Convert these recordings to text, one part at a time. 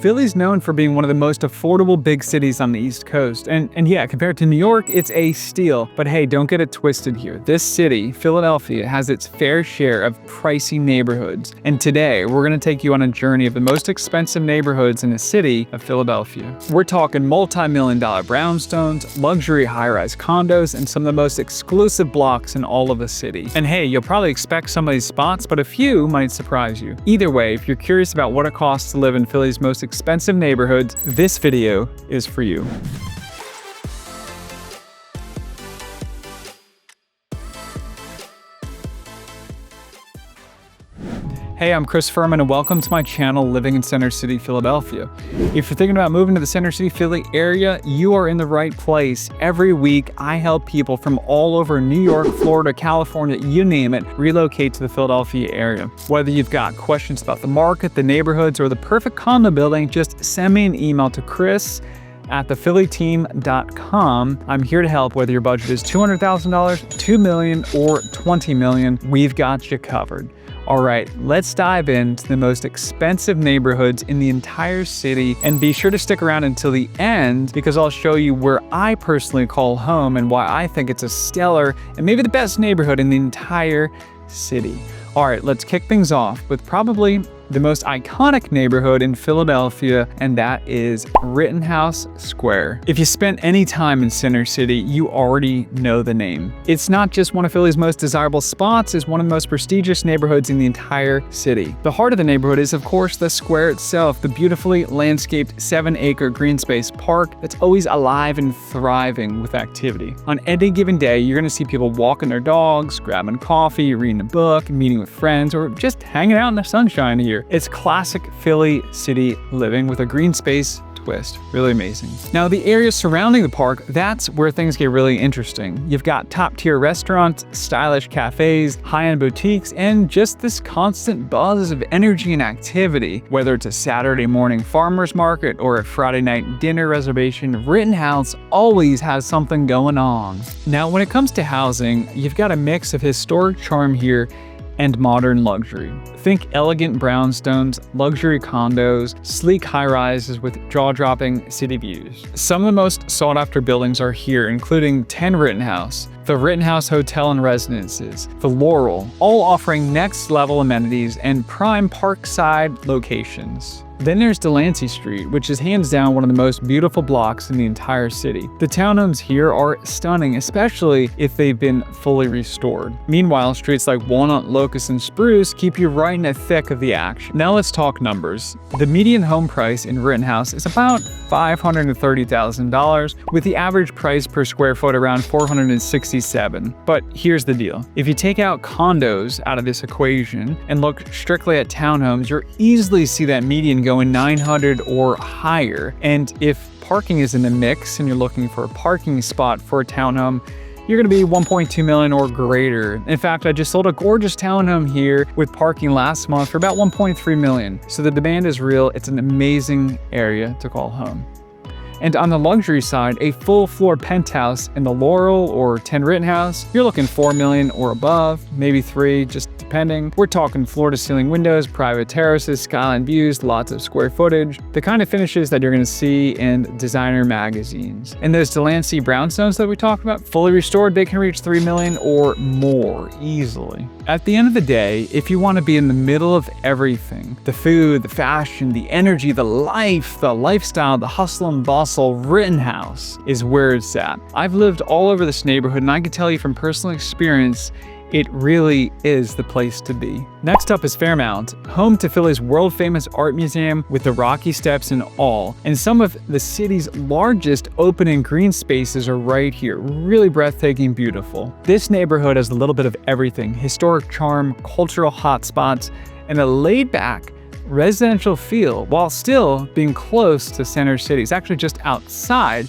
Philly's known for being one of the most affordable big cities on the East Coast, and yeah, compared to New York, it's a steal. But hey, don't get it twisted here. This city, Philadelphia, has its fair share of pricey neighborhoods, and today we're going to take you on a journey of the most expensive neighborhoods in the city of Philadelphia. We're talking multi-million-dollar brownstones, luxury high-rise condos, and some of the most exclusive blocks in all of the city. And hey, you'll probably expect some of these spots, but a few might surprise you. Either way, if you're curious about what it costs to live in Philly's most expensive neighborhoods, this video is for you. Hey, I'm Chris Furman and welcome to my channel, Living in Center City, Philadelphia. If you're thinking about moving to the Center City, Philly area, you are in the right place. Every week, I help people from all over New York, Florida, California, you name it, relocate to the Philadelphia area. Whether you've got questions about the market, the neighborhoods, or the perfect condo building, just send me an email to chris@thephillyteam.com. I'm here to help whether your budget is $200,000, $2 million, or $20 million. We've got you covered. All right, let's dive into the most expensive neighborhoods in the entire city, and be sure to stick around until the end because I'll show you where I personally call home and why I think it's a stellar and maybe the best neighborhood in the entire city. All right, let's kick things off with probably the most iconic neighborhood in Philadelphia, and that is Rittenhouse Square. If you spent any time in Center City, you already know the name. It's not just one of Philly's most desirable spots, it's one of the most prestigious neighborhoods in the entire city. The heart of the neighborhood is, of course, the square itself, the beautifully landscaped 7-acre green space park that's always alive and thriving with activity. On any given day, you're gonna see people walking their dogs, grabbing coffee, reading a book, meeting with friends, or just hanging out in the sunshine here. It's classic Philly city living with a green space twist. Really amazing. Now, the area surrounding the park, that's where things get really interesting. You've got top-tier restaurants, stylish cafes, high-end boutiques, and just this constant buzz of energy and activity. Whether it's a Saturday morning farmer's market or a Friday night dinner reservation, Rittenhouse always has something going on. Now, when it comes to housing, you've got a mix of historic charm here and modern luxury. Think elegant brownstones, luxury condos, sleek high-rises with jaw-dropping city views. Some of the most sought-after buildings are here, including 10 Rittenhouse, the Rittenhouse Hotel and Residences, the Laurel, all offering next-level amenities and prime parkside locations. Then there's Delancey Street, which is hands down one of the most beautiful blocks in the entire city. The townhomes here are stunning, especially if they've been fully restored. Meanwhile, streets like Walnut, Locust, and Spruce keep you right in the thick of the action. Now let's talk numbers. The median home price in Rittenhouse is about $530,000, with the average price per square foot around $467. But here's the deal. If you take out condos out of this equation and look strictly at townhomes, you'll easily see that median going 900 or higher. And if parking is in the mix and you're looking for a parking spot for a townhome, you're going to be 1.2 million or greater. In fact, I just sold a gorgeous townhome here with parking last month for about 1.3 million. So the demand is real. It's an amazing area to call home. And on the luxury side, a full floor penthouse in the Laurel or 10 Rittenhouse, you're looking 4 million or above, maybe 3, just depending. We're talking floor to ceiling windows, private terraces, skyline views, lots of square footage, the kind of finishes that you're gonna see in designer magazines. And those Delancey brownstones that we talked about, fully restored, they can reach 3 million or more easily. At the end of the day, if you wanna be in the middle of everything, the food, the fashion, the energy, the life, the lifestyle, the hustle and bustle, Rittenhouse is where it's at. I've lived all over this neighborhood and I can tell you from personal experience, it really is the place to be. Next up is Fairmount, home to Philly's world-famous art museum with the Rocky Steps and all. And some of the city's largest open and green spaces are right here. Really breathtaking, beautiful. This neighborhood has a little bit of everything: historic charm, cultural hotspots, and a laid-back residential feel while still being close to Center City. It's actually just outside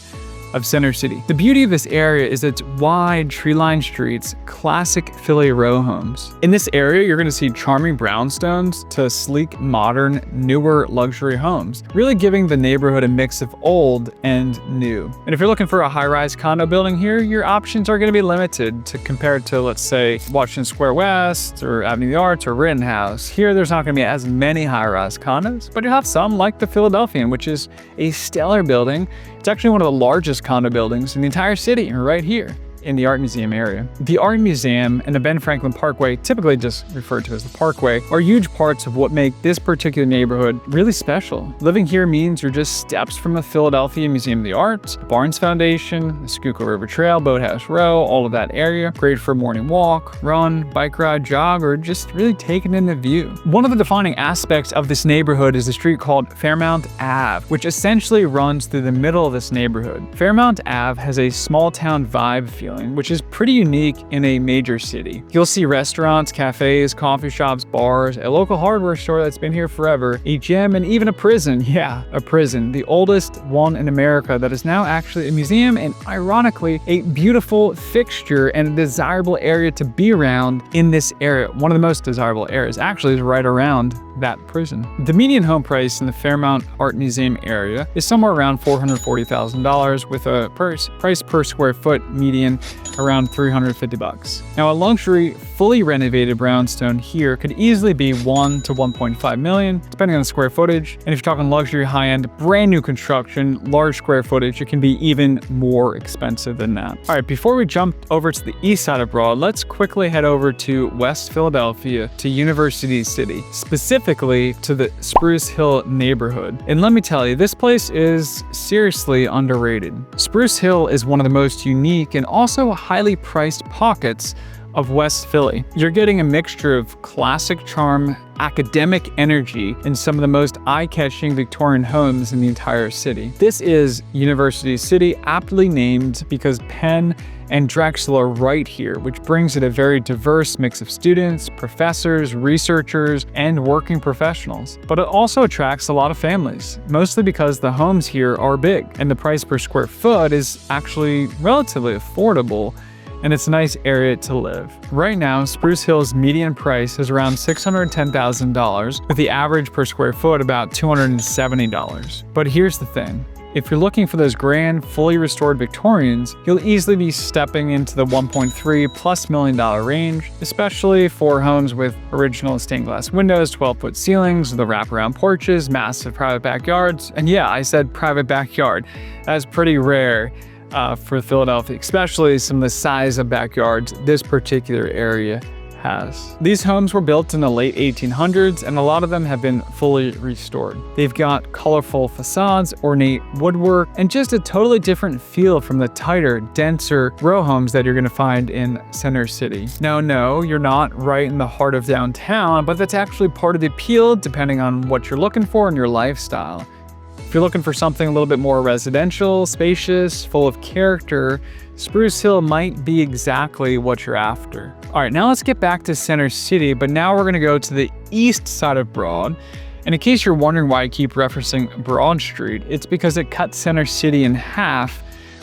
of Center City. The beauty of this area is its wide, tree-lined streets, classic Philly row homes. In this area, you're going to see charming brownstones to sleek, modern, newer luxury homes, really giving the neighborhood a mix of old and new. And if you're looking for a high-rise condo building here, your options are going to be limited to compared to, let's say, Washington Square West or Avenue of the Arts or Rittenhouse. Here, there's not going to be as many high-rise condos, but you'll have some like the Philadelphian, which is a stellar building. It's actually one of the largest condo buildings in the entire city right here in the Art Museum area. The Art Museum and the Ben Franklin Parkway, typically just referred to as the Parkway, are huge parts of what make this particular neighborhood really special. Living here means you're just steps from the Philadelphia Museum of the Arts, the Barnes Foundation, the Schuylkill River Trail, Boathouse Row, all of that area. Great for a morning walk, run, bike ride, jog, or just really taking in the view. One of the defining aspects of this neighborhood is a street called Fairmount Ave, which essentially runs through the middle of this neighborhood. Fairmount Ave has a small town vibe feel, which is pretty unique in a major city. You'll see restaurants, cafes, coffee shops, bars, a local hardware store that's been here forever, a gym, and even a prison. Yeah, a prison, the oldest one in America that is now actually a museum and, ironically, a beautiful fixture and a desirable area to be around in this area. One of the most desirable areas actually is right around that prison. The median home price in the Fairmount Art Museum area is somewhere around $440,000 with a price per square foot median around $350. Now, a luxury, fully renovated brownstone here could easily be $1 to $1.5 million, depending on the square footage. And if you're talking luxury, high-end, brand new construction, large square footage, it can be even more expensive than that. All right, before we jump over to the east side of Broad, let's quickly head over to West Philadelphia, to University City, specifically to the Spruce Hill neighborhood. And let me tell you, this place is seriously underrated. Spruce Hill is one of the most unique and also highly priced pockets of West Philly. You're getting a mixture of classic charm, academic energy, and some of the most eye-catching Victorian homes in the entire city. This is University City, aptly named because Penn and Drexel are right here, which brings it a very diverse mix of students, professors, researchers, and working professionals. But it also attracts a lot of families, mostly because the homes here are big, and the price per square foot is actually relatively affordable, and it's a nice area to live. Right now, Spruce Hill's median price is around $610,000, with the average per square foot about $270. But here's the thing. If you're looking for those grand, fully restored Victorians, you'll easily be stepping into the $1.3+ million range, especially for homes with original stained glass windows, 12-foot ceilings, the wraparound porches, massive private backyards. And yeah, I said private backyard. That's pretty rare for Philadelphia, especially some of the size of backyards this particular area has. These homes were built in the late 1800s, and a lot of them have been fully restored. They've got colorful facades, ornate woodwork, and just a totally different feel from the tighter, denser row homes that you're going to find in Center City. Now, no, you're not right in the heart of downtown, but that's actually part of the appeal depending on what you're looking for in your lifestyle. If you're looking for something a little bit more residential, spacious, full of character, Spruce Hill might be exactly what you're after. All right, now let's get back to Center City, but now we're gonna go to the east side of Broad. And in case you're wondering why I keep referencing Broad Street, it's because it cuts Center City in half,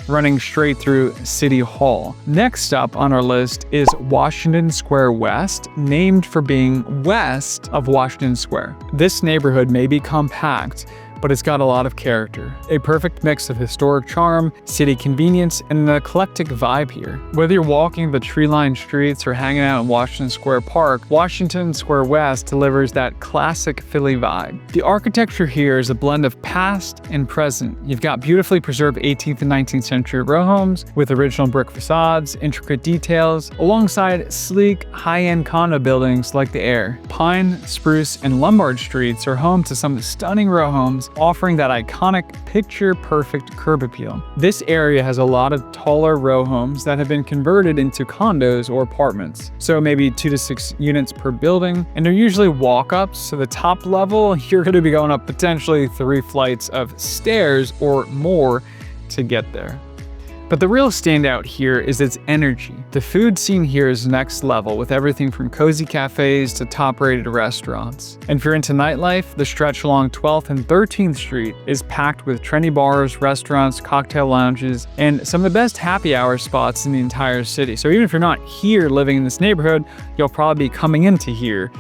running straight through City Hall. Next up on our list is Washington Square West, named for being west of Washington Square. This neighborhood may be compact, but it's got a lot of character. A perfect mix of historic charm, city convenience, and an eclectic vibe here. Whether you're walking the tree-lined streets or hanging out in Washington Square Park, Washington Square West delivers that classic Philly vibe. The architecture here is a blend of past and present. You've got beautifully preserved 18th and 19th century row homes with original brick facades, intricate details, alongside sleek, high-end condo buildings like the Air. Pine, Spruce, and Lombard streets are home to some stunning row homes, offering that iconic picture-perfect curb appeal. This area has a lot of taller row homes that have been converted into condos or apartments. So maybe 2 to 6 units per building, and they're usually walk-ups. So the top level, you're gonna be going up potentially 3 flights of stairs or more to get there. But the real standout here is its energy. The food scene here is next level, with everything from cozy cafes to top-rated restaurants. And if you're into nightlife, the stretch along 12th and 13th Street is packed with trendy bars, restaurants, cocktail lounges, and some of the best happy hour spots in the entire city. So even if you're not here living in this neighborhood, you'll probably be coming into here,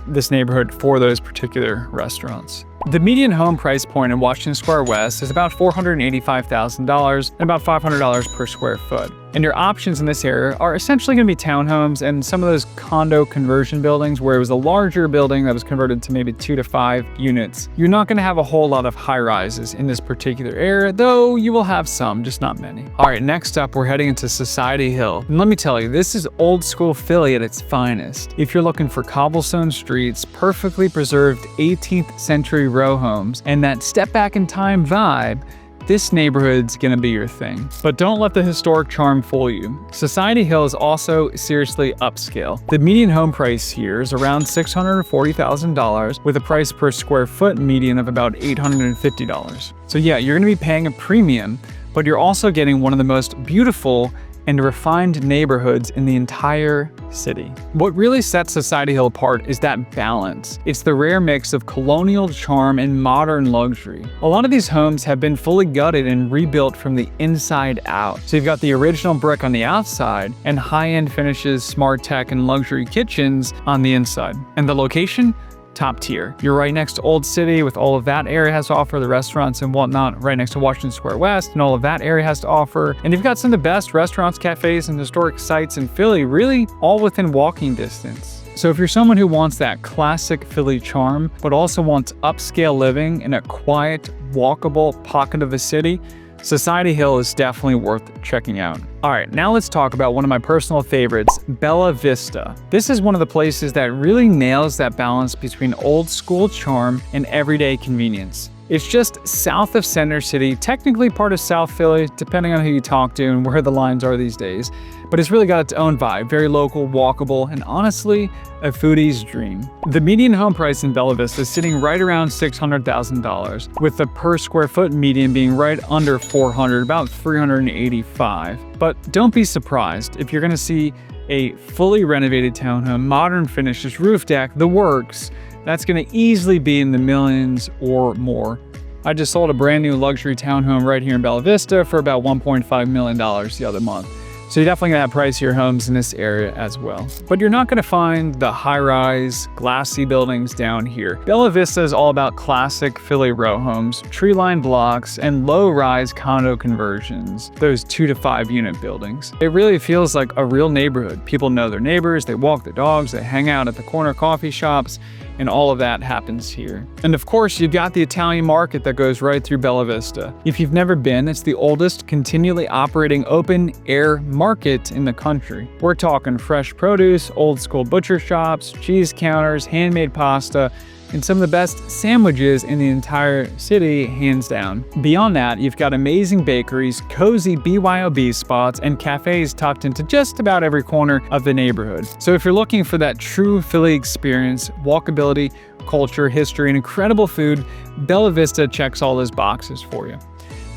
this neighborhood, for those particular restaurants. The median home price point in Washington Square West is about $485,000 and about $500 per square foot. And your options in this area are essentially going to be townhomes and some of those condo conversion buildings where it was a larger building that was converted to maybe 2 to 5 units. You're not going to have a whole lot of high rises in this particular area, though you will have some, just not many. All right, next up, we're heading into Society Hill. And let me tell you, this is old school Philly at its finest. If you're looking for cobblestone streets, perfectly preserved 18th century row homes, and that step back in time vibe, this neighborhood's gonna be your thing. But don't let the historic charm fool you. Society Hill is also seriously upscale. The median home price here is around $640,000 with a price per square foot median of about $850. So yeah, you're gonna be paying a premium, but you're also getting one of the most beautiful and refined neighborhoods in the entire city. What really sets Society Hill apart is that balance. It's the rare mix of colonial charm and modern luxury. A lot of these homes have been fully gutted and rebuilt from the inside out. So you've got the original brick on the outside and high-end finishes, smart tech, and luxury kitchens on the inside. And the location? Top tier. You're right next to Old City with all of that area has to offer, the restaurants and whatnot, right next to Washington Square West and all of that area has to offer. And you've got some of the best restaurants, cafes, and historic sites in Philly, really all within walking distance. So if you're someone who wants that classic Philly charm, but also wants upscale living in a quiet, walkable pocket of a city, Society Hill is definitely worth checking out. All right, now let's talk about one of my personal favorites, Bella Vista. This is one of the places that really nails that balance between old school charm and everyday convenience. It's just south of Center City, technically part of South Philly, depending on who you talk to and where the lines are these days. But it's really got its own vibe, very local, walkable, and honestly, a foodie's dream. The median home price in Bella Vista is sitting right around $600,000, with the per square foot median being right under $400, about $385. But don't be surprised if you're gonna see a fully renovated townhome, modern finishes, roof deck, the works. That's gonna easily be in the millions or more. I just sold a brand new luxury townhome right here in Bella Vista for about $1.5 million the other month. So you're definitely gonna have pricier homes in this area as well. But you're not gonna find the high-rise, glassy buildings down here. Bella Vista is all about classic Philly row homes, tree-lined blocks, and low-rise condo conversions, those 2 to 5 unit buildings. It really feels like a real neighborhood. People know their neighbors, they walk their dogs, they hang out at the corner coffee shops, and all of that happens here. And of course, you've got the Italian market that goes right through Bella Vista. If you've never been, it's the oldest continually operating open-air market in the country. We're talking fresh produce, old-school butcher shops, cheese counters, handmade pasta, and some of the best sandwiches in the entire city, hands down. Beyond that, you've got amazing bakeries, cozy BYOB spots, and cafes tucked into just about every corner of the neighborhood. So if you're looking for that true Philly experience, walkability, culture, history, and incredible food, Bella Vista checks all those boxes for you.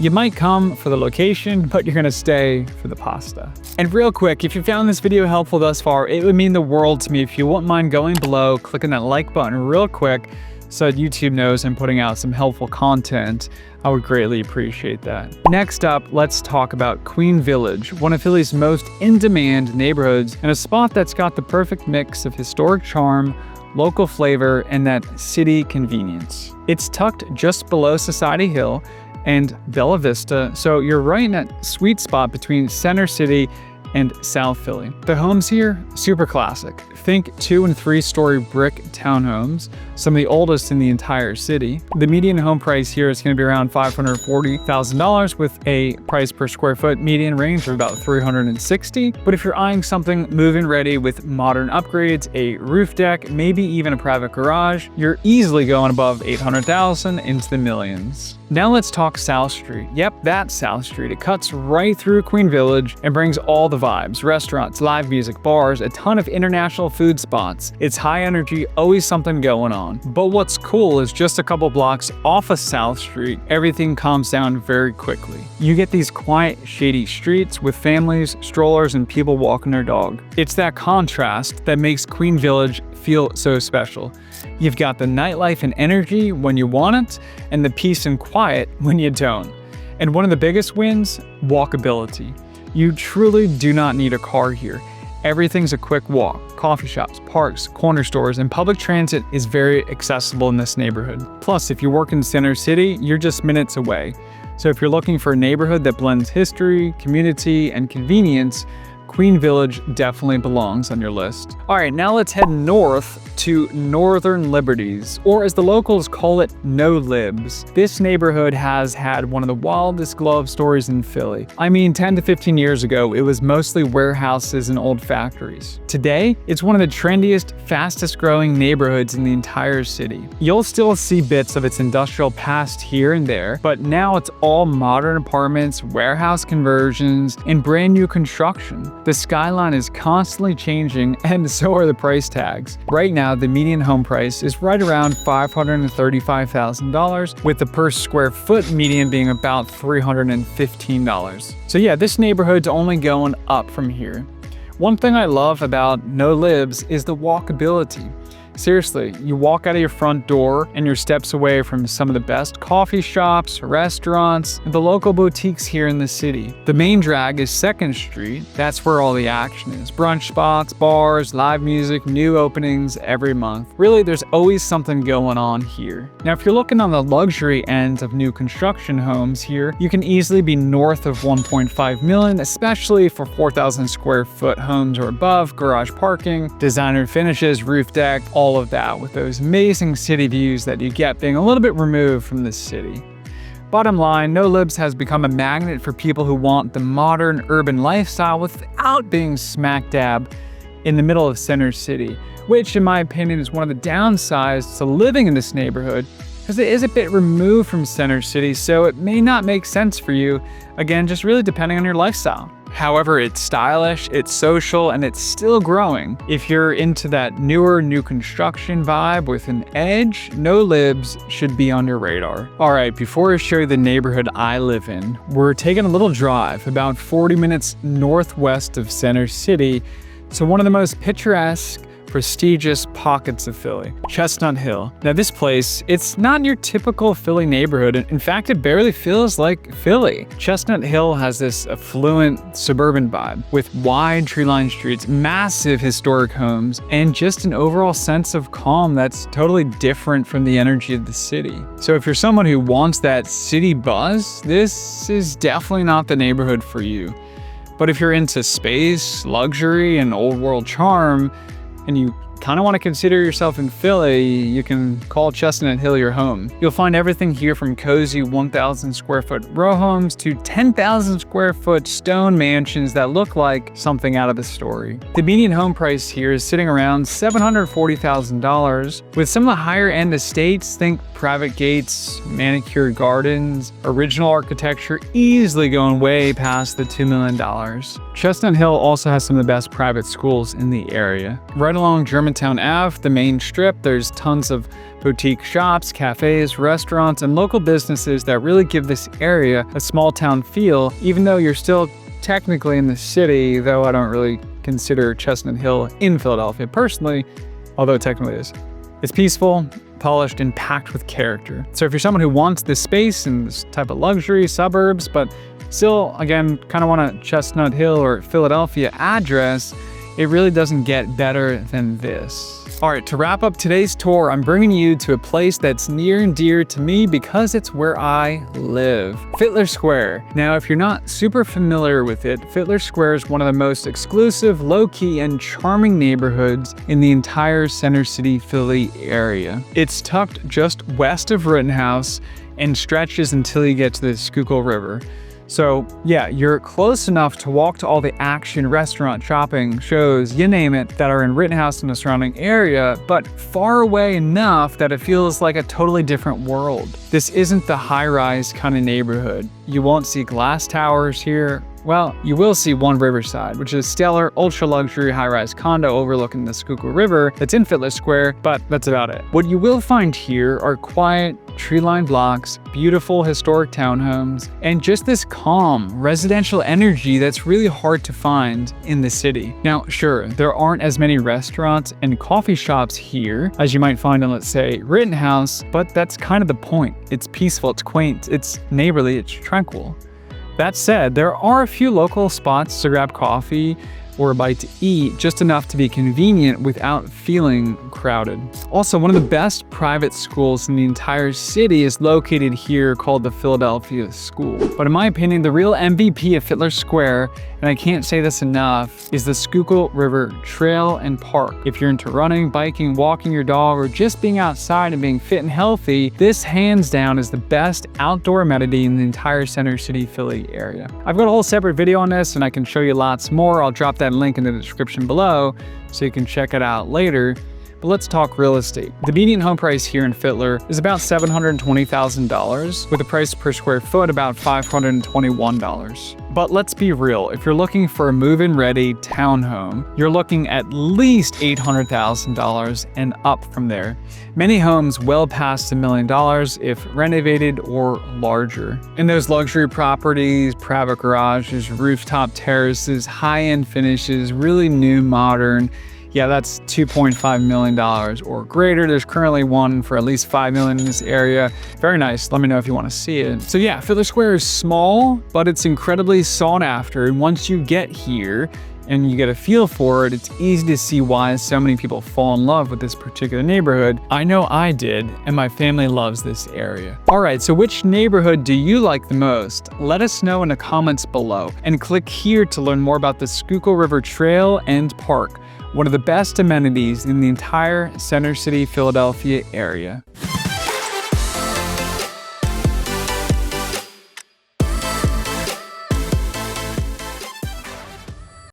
You might come for the location, but you're gonna stay for the pasta. And real quick, if you found this video helpful thus far, it would mean the world to me if you wouldn't mind going below, clicking that like button real quick so that YouTube knows I'm putting out some helpful content. I would greatly appreciate that. Next up, let's talk about Queen Village, one of Philly's most in-demand neighborhoods and a spot that's got the perfect mix of historic charm, local flavor, and that city convenience. It's tucked just below Society Hill and Bella Vista, so you're right in that sweet spot between Center City and South Philly. The homes here, super classic. Think 2- and 3-story brick townhomes, some of the oldest in the entire city. The median home price here is gonna be around $540,000 with a price per square foot median range of about $360. But if you're eyeing something move-in ready with modern upgrades, a roof deck, maybe even a private garage, you're easily going above $800,000 into the millions. Now let's talk South Street. Yep, that's South Street. It cuts right through Queen Village and brings all the vibes: restaurants, live music, bars, a ton of international food spots. It's high energy, always something going on. But what's cool is just a couple blocks off of South Street, everything calms down very quickly. You get these quiet, shady streets with families, strollers, and people walking their dog. It's that contrast that makes Queen Village feel so special. You've got the nightlife and energy when you want it, and the peace and quiet when you don't. And one of the biggest wins? Walkability. You truly do not need a car here. Everything's a quick walk. Coffee shops, parks, corner stores, and public transit is very accessible in this neighborhood. Plus, if you work in Center City, you're just minutes away. So if you're looking for a neighborhood that blends history, community, and convenience, Queen Village definitely belongs on your list. All right, now let's head north to Northern Liberties, or as the locals call it, No Libs. This neighborhood has had one of the wildest glow-up stories in Philly. I mean, 10 to 15 years ago, it was mostly warehouses and old factories. Today, it's one of the trendiest, fastest growing neighborhoods in the entire city. You'll still see bits of its industrial past here and there, but now it's all modern apartments, warehouse conversions, and brand new construction. The skyline is constantly changing, and so are the price tags. Right now, the median home price is right around $535,000, with the per square foot median being about $315. So yeah, this neighborhood's only going up from here. One thing I love about No Libs is the walkability. Seriously, you walk out of your front door and you're steps away from some of the best coffee shops, restaurants, and the local boutiques here in the city. The main drag is 2nd Street. That's where all the action is. Brunch spots, bars, live music, new openings every month. Really, there's always something going on here. Now, if you're looking on the luxury end of new construction homes here, you can easily be north of $1.5 million, especially for 4,000 square foot homes or above, garage parking, designer finishes, roof deck, all of that, with those amazing city views that you get being a little bit removed from the city. Bottom line, No Libs has become a magnet for people who want the modern urban lifestyle without being smack dab in the middle of Center City, which in my opinion is one of the downsides to living in this neighborhood, because it is a bit removed from Center City, so it may not make sense for you, again, just really depending on your lifestyle. However, it's stylish, it's social, and it's still growing. If you're into that newer, new construction vibe with an edge, No Libs should be on your radar. All right, before I show you the neighborhood I live in, we're taking a little drive about 40 minutes northwest of Center City to one of the most picturesque, prestigious pockets of Philly, Chestnut Hill. Now this place, it's not your typical Philly neighborhood. In fact, it barely feels like Philly. Chestnut Hill has this affluent suburban vibe with wide tree-lined streets, massive historic homes, and just an overall sense of calm that's totally different from the energy of the city. So if you're someone who wants that city buzz, this is definitely not the neighborhood for you. But if you're into space, luxury, and old world charm, and you kind of want to consider yourself in Philly, you can call Chestnut Hill your home. You'll find everything here from cozy 1,000 square foot row homes to 10,000 square foot stone mansions that look like something out of a story. The median home price here is sitting around $740,000, with some of the higher end estates, think private gates, manicured gardens, original architecture, easily going way past the $2 million. Chestnut Hill also has some of the best private schools in the area. Right along Germantown Ave, the main strip, there's tons of boutique shops, cafes, restaurants, and local businesses that really give this area a small town feel, even though you're still technically in the city, though I don't really consider Chestnut Hill in Philadelphia personally, although it technically is. It's peaceful, polished, and packed with character. So if you're someone who wants this space and this type of luxury, suburbs, but still, again, kind of want a Chestnut Hill or Philadelphia address, it really doesn't get better than this. All right, to wrap up today's tour, I'm bringing you to a place that's near and dear to me because it's where I live, Fittler Square. Now, if you're not super familiar with it, Fittler Square is one of the most exclusive, low-key, and charming neighborhoods in the entire Center City, Philly area. It's tucked just west of Rittenhouse and stretches until you get to the Schuylkill River. So yeah, you're close enough to walk to all the action, restaurant, shopping, shows, you name it, that are in Rittenhouse and the surrounding area, but far away enough that it feels like a totally different world. This isn't the high-rise kind of neighborhood. You won't see glass towers here. Well, you will see One Riverside, which is a stellar, ultra-luxury high-rise condo overlooking the Schuylkill River that's in Fittler Square, but that's about it. What you will find here are quiet, tree-lined blocks, beautiful historic townhomes, and just this calm, residential energy that's really hard to find in the city. Now, sure, there aren't as many restaurants and coffee shops here as you might find in, let's say, Rittenhouse, but that's kind of the point. It's peaceful, it's quaint, it's neighborly, it's tranquil. That said, there are a few local spots to grab coffee or a bite to eat, just enough to be convenient without feeling crowded. Also, one of the best private schools in the entire city is located here, called the Philadelphia School. But in my opinion, the real MVP of Fittler Square, and I can't say this enough, is the Schuylkill River Trail and Park. If you're into running, biking, walking your dog, or just being outside and being fit and healthy, this hands down is the best outdoor amenity in the entire Center City, Philly area. I've got a whole separate video on this and I can show you lots more. I'll drop that link in the description below so you can check it out later. But let's talk real estate. The median home price here in Fittler is about $720,000, with a price per square foot about $521. But let's be real, if you're looking for a move-in ready townhome, you're looking at least $800,000 and up from there. Many homes well past $1 million if renovated or larger. And those luxury properties, private garages, rooftop terraces, high-end finishes, really new, modern, yeah, that's $2.5 million or greater. There's currently one for at least $5 million in this area. Very nice. Let me know if you want to see it. So yeah, Fittler Square is small, but it's incredibly sought after. And once you get here and you get a feel for it, it's easy to see why so many people fall in love with this particular neighborhood. I know I did, and my family loves this area. All right, so which neighborhood do you like the most? Let us know in the comments below, and click here to learn more about the Schuylkill River Trail and Park, one of the best amenities in the entire Center City, Philadelphia area.